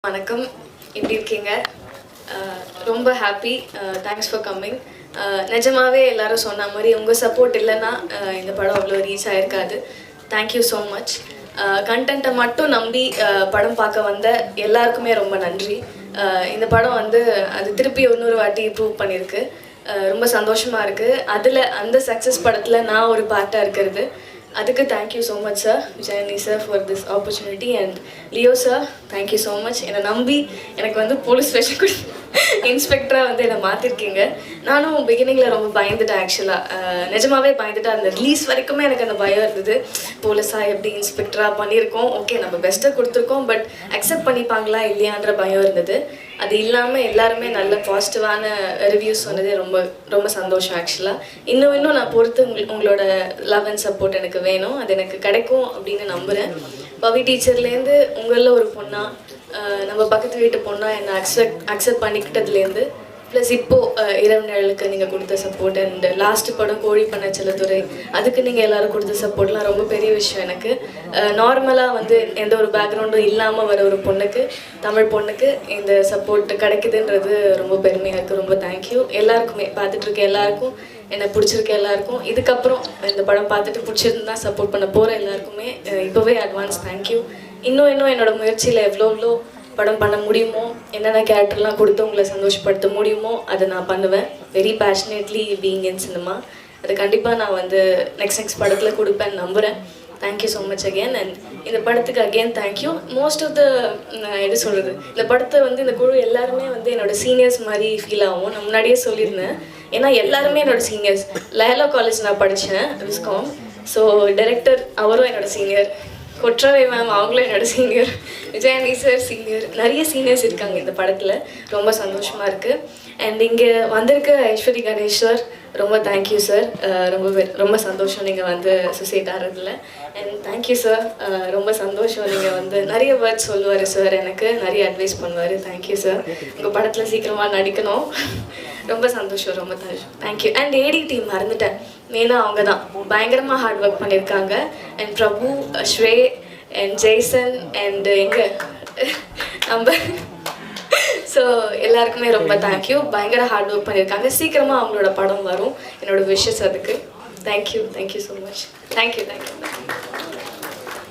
வணக்கம், எப்படி இருக்கீங்க? ரொம்ப ஹாப்பி. Thanks for coming. நிஜமாவே எல்லாரும் சொன்ன மாதிரி உங்கள் சப்போர்ட் இல்லைன்னா இந்த படம் அவ்வளோ ரீச் ஆகிருக்காது. Thank you so much. கண்டென்ட்டை மட்டும் நம்பி படம் பார்க்க வந்த எல்லாருக்குமே ரொம்ப நன்றி. இந்த படம் வந்து அது திருப்பி இன்னொரு வாட்டி ப்ரூவ் பண்ணியிருக்கு. ரொம்ப சந்தோஷமாக இருக்குது. அதில் அந்த சக்ஸஸ் படத்தில் நான் ஒரு பார்ட்டாக இருக்கிறது. அதுக்கு thank you so much sir, Vijayani sir for this opportunity. And Leo sir, thank you so much. என்னை நம்பி எனக்கு வந்து போலீஸ் ஸ்டேஷன் இன்ஸ்பெக்டராக வந்து என்னை மாற்றிருக்கீங்க. நானும் பிகினிங்கில் ரொம்ப பயந்துட்டேன். ஆக்சுவலாக நிஜமாவே பயந்துட்டேன். அந்த ரிலீஸ் வரைக்குமே எனக்கு அந்த பயம் இருந்தது. போலீஸாக எப்படி இன்ஸ்பெக்டராக பண்ணியிருக்கோம், ஓகே நம்ம பெஸ்ட்டாக கொடுத்துருக்கோம், பட் அக்செப்ட் பண்ணிப்பாங்களா இல்லையான்ற பயம் இருந்தது. அது இல்லாமல் எல்லாருமே நல்ல பாசிட்டிவான ரிவ்யூஸ் சொன்னதே ரொம்ப ரொம்ப சந்தோஷம். ஆக்சுவலாக இன்னும் நான் பொறுத்து உங்களோட லவ் அண்ட் சப்போர்ட் எனக்கு வேணும். அது எனக்கு கிடைக்கும் அப்படின்னு நம்புகிறேன். பவி டீச்சர்லேருந்து உங்களில் ஒரு பொண்ணாக, நம்ம பக்கத்து வீட்டு பொண்ணாக என்னை அக்செப்ட் பண்ணிக்கிட்டதுலேருந்து, ப்ளஸ் இப்போது இரவு நிழலுக்கு நீங்கள் கொடுத்த சப்போர்ட், அண்ட் லாஸ்ட்டு படம் கோழி பண்ண செல்லத்துறை, அதுக்கு நீங்கள் எல்லோரும் கொடுத்த சப்போர்ட்லாம் ரொம்ப பெரிய விஷயம் எனக்கு. நார்மலாக வந்து எந்த ஒரு பேக்ரவுண்டும் இல்லாமல் வர ஒரு பொண்ணுக்கு, தமிழ் பொண்ணுக்கு இந்த சப்போர்ட் கிடைக்குதுன்றது ரொம்ப பெருமையாக இருக்குது. ரொம்ப தேங்க்யூ எல்லாருக்குமே, பார்த்துட்ருக்க எல்லாருக்கும், என்னை பிடிச்சிருக்க எல்லாருக்கும், இதுக்கப்புறம் இந்த படம் பார்த்துட்டு பிடிச்சிருந்தா சப்போர்ட் பண்ண போகிற எல்லாருக்குமே இப்போவே அட்வான்ஸ் தேங்க்யூ. இன்னும் என்னோடய முயற்சியில் எவ்வளோ படம் பண்ண முடியுமோ, என்னென்ன கேரக்டர்லாம் கொடுத்து உங்களை சந்தோஷப்படுத்த முடியுமோ அதை நான் பண்ணுவேன். Very passionately being in cinema. அது கண்டிப்பாக நான் வந்து நெக்ஸ்ட் படத்தில் கொடுப்பேன்னு நம்புகிறேன். Thank you so much again. And இந்த படத்துக்கு again thank you. Most of the எப்படி சொல்கிறது, இந்த படத்தை வந்து இந்த குழு எல்லாருமே வந்து என்னோடய சீனியர்ஸ் மாதிரி ஃபீல் ஆகும். நான் முன்னாடியே சொல்லியிருந்தேன். ஏன்னா எல்லாருமே என்னோடய சீனியர்ஸ். லயலா காலேஜ் நான் படித்தேன், விஸ்காம். ஸோ டைரக்டர் அவரும் என்னோடய சீனியர், கொற்றவை மேம் அவங்களும் என்னோடய சீனியர், விஜயனி சார் சீனியர், நிறைய சீனியர்ஸ் இருக்காங்க இந்த படத்தில். ரொம்ப சந்தோஷமாக இருக்குது. அண்ட் இங்கே வந்திருக்க ஐஸ்வரி கணேஷ் சார், ரொம்ப தேங்க்யூ சார். ரொம்ப சந்தோஷம் நீங்கள் வந்து அசோசியேட் ஆகிறதுல. அண்ட் தேங்க்யூ சார், ரொம்ப சந்தோஷம். நீங்கள் வந்து நிறைய வேர்ட்ஸ் சொல்லுவார் சார், எனக்கு நிறைய அட்வைஸ் பண்ணுவார். Thank you sir. உங்கள் படத்தில் சீக்கிரமாக நடிக்கணும். ரொம்ப சந்தோஷம், ரொம்ப தேங்க்யூ. அண்ட் ஏடி டீம் மறந்துட்டேன், மெயினாக அவங்க தான் பயங்கரமாக ஹார்ட் ஒர்க் பண்ணியிருக்காங்க. அண்ட் பிரபு, ஸ்ரே அண்ட் ஜெய்சன் அண்ட் நம்ம ஸோ எல்லாருக்குமே ரொம்ப தேங்க்யூ. பயங்கர ஹார்ட் ஒர்க் பண்ணியிருக்காங்க. சீக்கிரமாக அவங்களோட படம் வரும். என்னோட விஷஸ் அதுக்கு. Thank you so much. தேங்க்யூ.